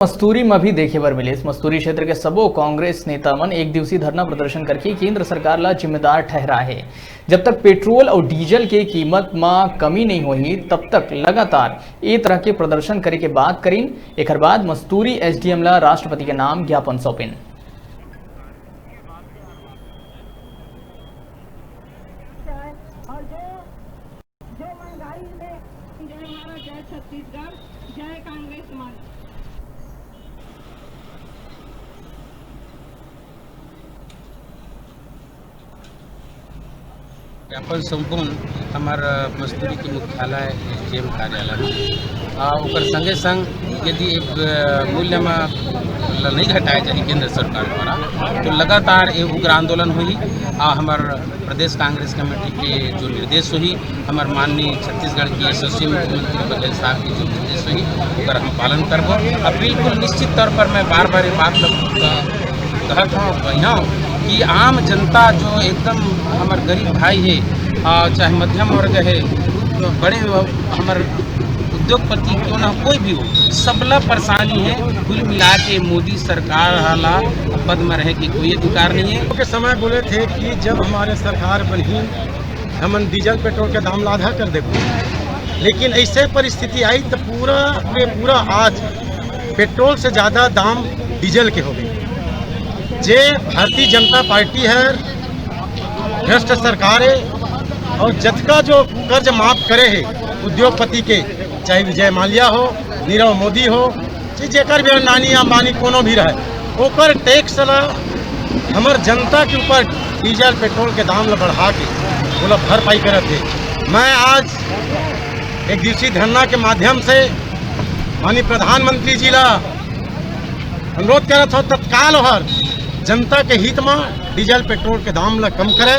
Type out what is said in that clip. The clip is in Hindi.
मस्तूरी में भी देखे बर मिले। मस्तूरी क्षेत्र के सबो कांग्रेस नेता मन एक दिवसीय धरना प्रदर्शन करके केंद्र सरकार ला जिम्मेदार ठहरा है। जब तक पेट्रोल और डीजल के कीमत में कमी नहीं होही तब तक लगातार ए तरह के प्रदर्शन करे के बात करीन। एक बाद मस्तूरी एसडीएम ला राष्ट्रपति के नाम ज्ञापन सौंपिन। जय कांग्रेस मां। ज्ञापन संपूर्ण हमार मस्तूरी के मुख्यालय एसडीएम कार्यालय में और संगे संग यदि एक मूल्य में नहीं घटाया जाए केंद्र सरकार द्वारा तो लगातार एक उग्र आंदोलन हुई। हमार प्रदेश कांग्रेस कमेटी के जो निर्देश हुई, हमार माननीय छत्तीसगढ़ की यशस्वी मुख्यमंत्री बघेल साहब की जो निर्देश हुई अगर हम पालन करबो। अब बिल्कुल निश्चित तौर पर मैं बार बार ये बात कहत हूँ बढ़िया कि आम जनता जो एकदम हमारे गरीब भाई है, चाहे मध्यम वर्ग है, बड़े हमारे उद्योगपति क्यों ना कोई भी हो, सबला परेशानी है। कुल मिला के मोदी सरकार हाला पद में रहे की कोई अधिकार नहीं है। के समय बोले थे कि जब हमारे सरकार बनी हम डीजल पेट्रोल के दाम आधा कर देंगे, लेकिन ऐसे परिस्थिति आई तो पूरा आज पेट्रोल से ज़्यादा दाम डीजल के हो गए। जे भारतीय जनता पार्टी है, भ्रष्ट सरकार है और जतका जो कर्ज माफ करे है उद्योगपति के, चाहे विजय माल्या हो, नीरव मोदी हो, जेकर भी नानी अंबानी कोनो भी रहे, ओकर टैक्स ला हमार जनता के ऊपर डीजल पेट्रोल के दाम ला बढ़ा के वो भरपाई करत है। मैं आज एक दिवसीय धरना के माध्यम से माननीय प्रधानमंत्री जी ला अनुरोध करत हो तत्काल हर जनता के हित में डीजल पेट्रोल के दाम ला कम करे।